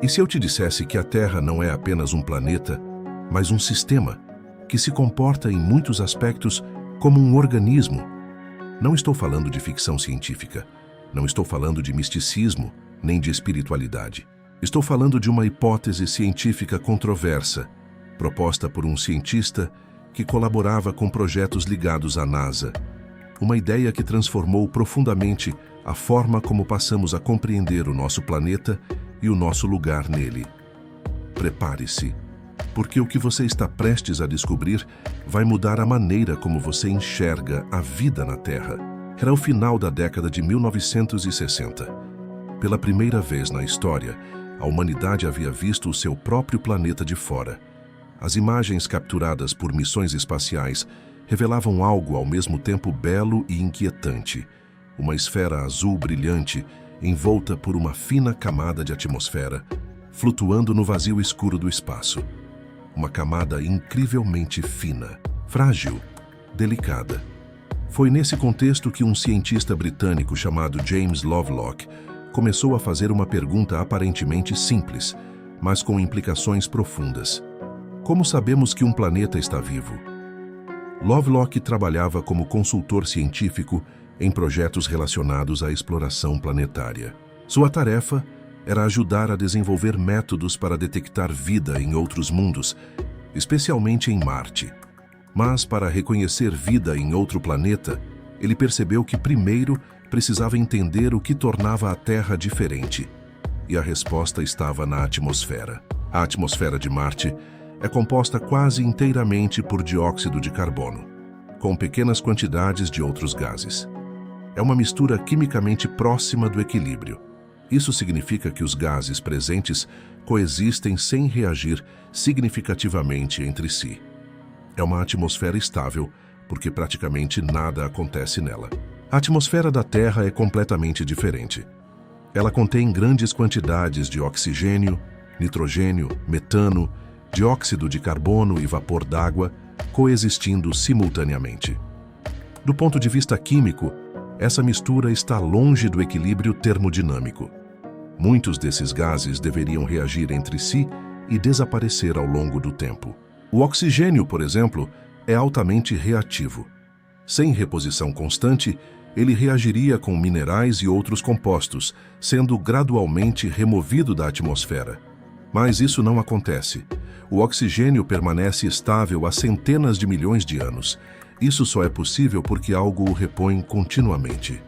E se eu te dissesse que a Terra não é apenas um planeta, mas um sistema que se comporta em muitos aspectos como um organismo? Não estou falando de ficção científica, não estou falando de misticismo, nem de espiritualidade. Estou falando de uma hipótese científica controversa, proposta por um cientista que colaborava com projetos ligados à NASA. Uma ideia que transformou profundamente a forma como passamos a compreender o nosso planeta e o nosso lugar nele. Prepare-se, porque o que você está prestes a descobrir vai mudar a maneira como você enxerga a vida na Terra. Era o final da década de 1960. Pela primeira vez na história, a humanidade havia visto o seu próprio planeta de fora. As imagens capturadas por missões espaciais revelavam algo ao mesmo tempo belo e inquietante. Uma esfera azul brilhante, envolta por uma fina camada de atmosfera, flutuando no vazio escuro do espaço. Uma camada incrivelmente fina, frágil, delicada. Foi nesse contexto que um cientista britânico chamado James Lovelock começou a fazer uma pergunta aparentemente simples, mas com implicações profundas. Como sabemos que um planeta está vivo? Lovelock trabalhava como consultor científico em projetos relacionados à exploração planetária. Sua tarefa era ajudar a desenvolver métodos para detectar vida em outros mundos, especialmente em Marte. Mas, para reconhecer vida em outro planeta, ele percebeu que primeiro precisava entender o que tornava a Terra diferente. E a resposta estava na atmosfera. A atmosfera de Marte é composta quase inteiramente por dióxido de carbono, com pequenas quantidades de outros gases. É uma mistura quimicamente próxima do equilíbrio. Isso significa que os gases presentes coexistem sem reagir significativamente entre si. É uma atmosfera estável, porque praticamente nada acontece nela. A atmosfera da Terra é completamente diferente. Ela contém grandes quantidades de oxigênio, nitrogênio, metano, dióxido de carbono e vapor d'água coexistindo simultaneamente. Do ponto de vista químico, essa mistura está longe do equilíbrio termodinâmico. Muitos desses gases deveriam reagir entre si e desaparecer ao longo do tempo. O oxigênio, por exemplo, é altamente reativo. Sem reposição constante, ele reagiria com minerais e outros compostos, sendo gradualmente removido da atmosfera. Mas isso não acontece. O oxigênio permanece estável há centenas de milhões de anos. Isso só é possível porque algo o repõe continuamente.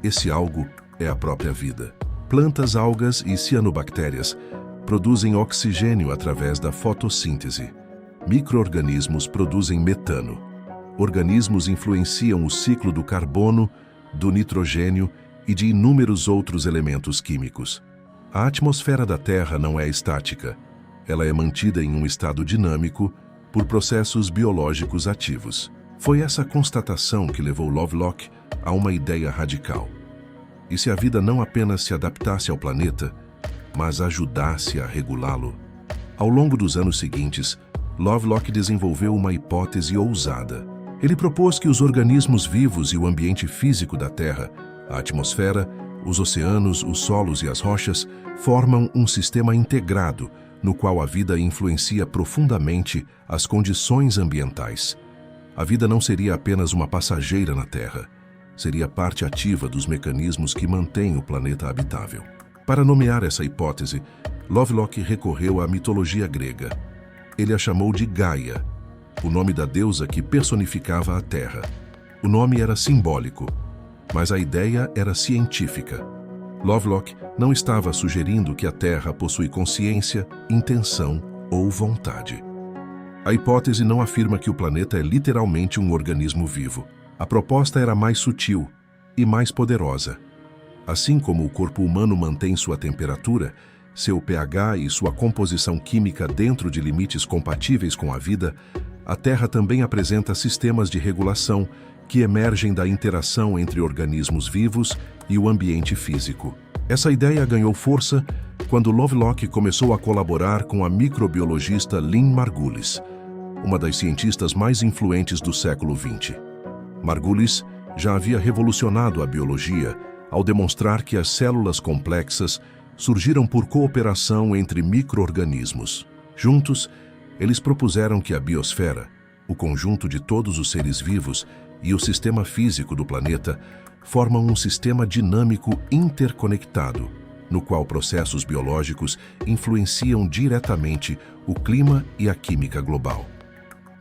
Esse algo é a própria vida. Plantas, algas e cianobactérias produzem oxigênio através da fotossíntese. Micro-organismos produzem metano. Organismos influenciam o ciclo do carbono, do nitrogênio e de inúmeros outros elementos químicos. A atmosfera da Terra não é estática. Ela é mantida em um estado dinâmico por processos biológicos ativos. Foi essa constatação que levou Lovelock a uma ideia radical. E se a vida não apenas se adaptasse ao planeta, mas ajudasse a regulá-lo? Ao longo dos anos seguintes, Lovelock desenvolveu uma hipótese ousada. Ele propôs que os organismos vivos e o ambiente físico da Terra, a atmosfera, os oceanos, os solos e as rochas, formam um sistema integrado, no qual a vida influencia profundamente as condições ambientais. A vida não seria apenas uma passageira na Terra, seria parte ativa dos mecanismos que mantêm o planeta habitável. Para nomear essa hipótese, Lovelock recorreu à mitologia grega. Ele a chamou de Gaia, o nome da deusa que personificava a Terra. O nome era simbólico, mas a ideia era científica. Lovelock não estava sugerindo que a Terra possui consciência, intenção ou vontade. A hipótese não afirma que o planeta é literalmente um organismo vivo. A proposta era mais sutil e mais poderosa. Assim como o corpo humano mantém sua temperatura, seu pH e sua composição química dentro de limites compatíveis com a vida, a Terra também apresenta sistemas de regulação que emergem da interação entre organismos vivos e o ambiente físico. Essa ideia ganhou força quando Lovelock começou a colaborar com a microbiologista Lynn Margulis, uma das cientistas mais influentes do século XX. Margulis já havia revolucionado a biologia ao demonstrar que as células complexas surgiram por cooperação entre micro-organismos. Juntos, eles propuseram que a biosfera, o conjunto de todos os seres vivos e o sistema físico do planeta, formam um sistema dinâmico interconectado, no qual processos biológicos influenciam diretamente o clima e a química global.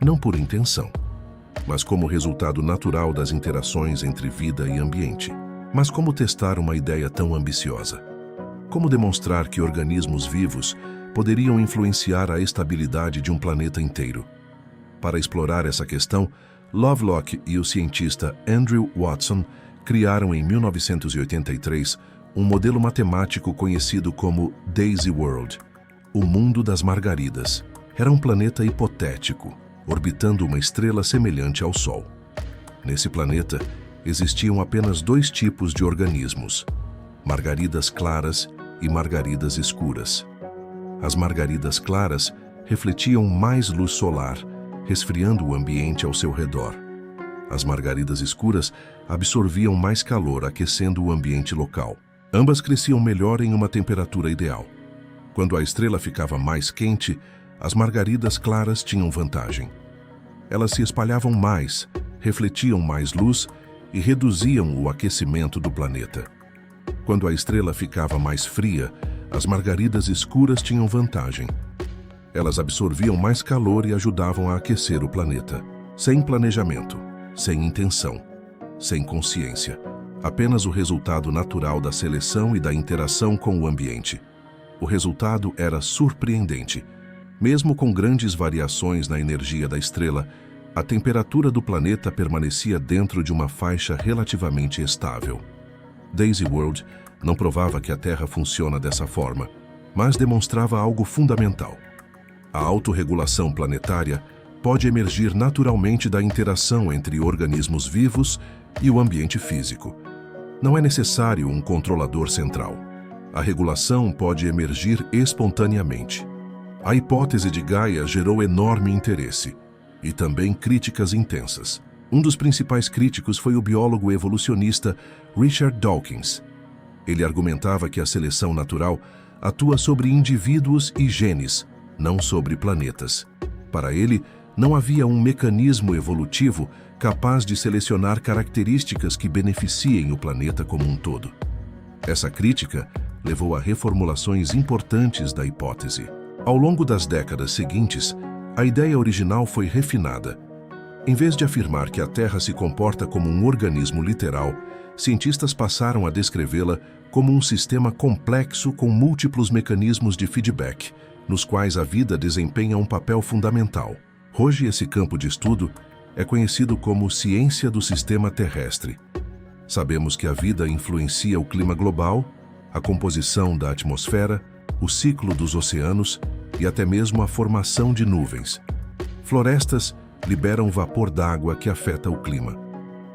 Não por intenção, mas como resultado natural das interações entre vida e ambiente. Mas como testar uma ideia tão ambiciosa? Como demonstrar que organismos vivos poderiam influenciar a estabilidade de um planeta inteiro? Para explorar essa questão, Lovelock e o cientista Andrew Watson criaram em 1983 um modelo matemático conhecido como Daisy World, o mundo das margaridas. Era um planeta hipotético, orbitando uma estrela semelhante ao Sol. Nesse planeta, existiam apenas dois tipos de organismos: margaridas claras e margaridas escuras. As margaridas claras refletiam mais luz solar, resfriando o ambiente ao seu redor. As margaridas escuras absorviam mais calor, aquecendo o ambiente local. Ambas cresciam melhor em uma temperatura ideal. Quando a estrela ficava mais quente, as margaridas claras tinham vantagem. Elas se espalhavam mais, refletiam mais luz e reduziam o aquecimento do planeta. Quando a estrela ficava mais fria, as margaridas escuras tinham vantagem. Elas absorviam mais calor e ajudavam a aquecer o planeta. Sem planejamento, sem intenção, sem consciência. Apenas o resultado natural da seleção e da interação com o ambiente. O resultado era surpreendente. Mesmo com grandes variações na energia da estrela, a temperatura do planeta permanecia dentro de uma faixa relativamente estável. Daisy World não provava que a Terra funciona dessa forma, mas demonstrava algo fundamental. A autorregulação planetária pode emergir naturalmente da interação entre organismos vivos e o ambiente físico. Não é necessário um controlador central. A regulação pode emergir espontaneamente. A hipótese de Gaia gerou enorme interesse e também críticas intensas. Um dos principais críticos foi o biólogo evolucionista Richard Dawkins. Ele argumentava que a seleção natural atua sobre indivíduos e genes, não sobre planetas. Para ele, não havia um mecanismo evolutivo capaz de selecionar características que beneficiem o planeta como um todo. Essa crítica levou a reformulações importantes da hipótese. Ao longo das décadas seguintes, a ideia original foi refinada. Em vez de afirmar que a Terra se comporta como um organismo literal, cientistas passaram a descrevê-la como um sistema complexo com múltiplos mecanismos de feedback, nos quais a vida desempenha um papel fundamental. Hoje, esse campo de estudo é conhecido como ciência do sistema terrestre. Sabemos que a vida influencia o clima global, a composição da atmosfera, o ciclo dos oceanos e até mesmo a formação de nuvens. Florestas liberam vapor d'água que afeta o clima.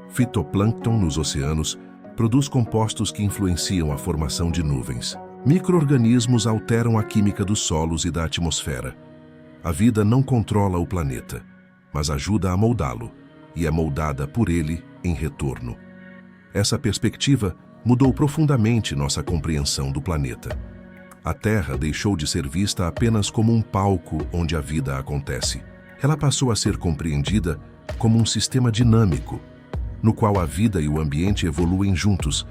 Fitoplâncton nos oceanos produz compostos que influenciam a formação de nuvens. Micro-organismos alteram a química dos solos e da atmosfera. A vida não controla o planeta, mas ajuda a moldá-lo, e é moldada por ele em retorno. Essa perspectiva mudou profundamente nossa compreensão do planeta. A Terra deixou de ser vista apenas como um palco onde a vida acontece. Ela passou a ser compreendida como um sistema dinâmico, no qual a vida e o ambiente evoluem juntos,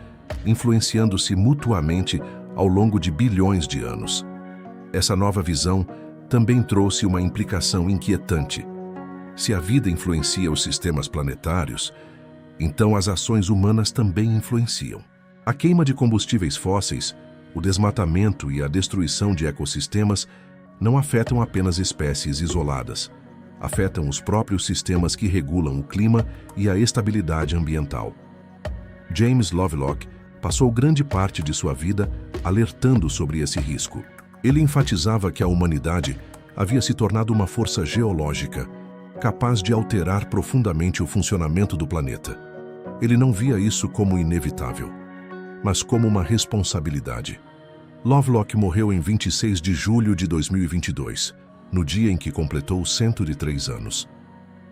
influenciando-se mutuamente ao longo de bilhões de anos. Essa nova visão também trouxe uma implicação inquietante. Se a vida influencia os sistemas planetários, então as ações humanas também influenciam. A queima de combustíveis fósseis, o desmatamento e a destruição de ecossistemas não afetam apenas espécies isoladas. Afetam os próprios sistemas que regulam o clima e a estabilidade ambiental. James Lovelock passou grande parte de sua vida alertando sobre esse risco. Ele enfatizava que a humanidade havia se tornado uma força geológica, capaz de alterar profundamente o funcionamento do planeta. Ele não via isso como inevitável, mas como uma responsabilidade. Lovelock morreu em 26 de julho de 2022, no dia em que completou 103 anos.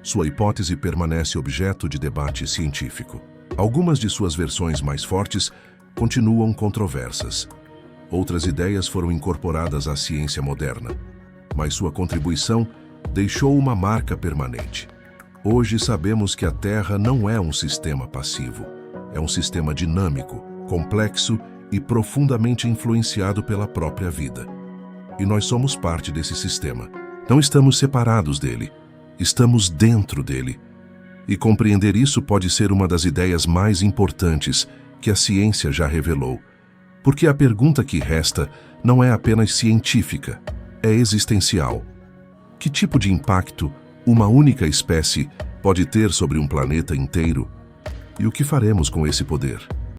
Sua hipótese permanece objeto de debate científico. Algumas de suas versões mais fortes continuam controversas. Outras ideias foram incorporadas à ciência moderna, mas sua contribuição deixou uma marca permanente. Hoje sabemos que a Terra não é um sistema passivo. É um sistema dinâmico, complexo e profundamente influenciado pela própria vida. E nós somos parte desse sistema. Não estamos separados dele, estamos dentro dele. E compreender isso pode ser uma das ideias mais importantes que a ciência já revelou. Porque a pergunta que resta não é apenas científica, é existencial. Que tipo de impacto uma única espécie pode ter sobre um planeta inteiro? E o que faremos com esse poder?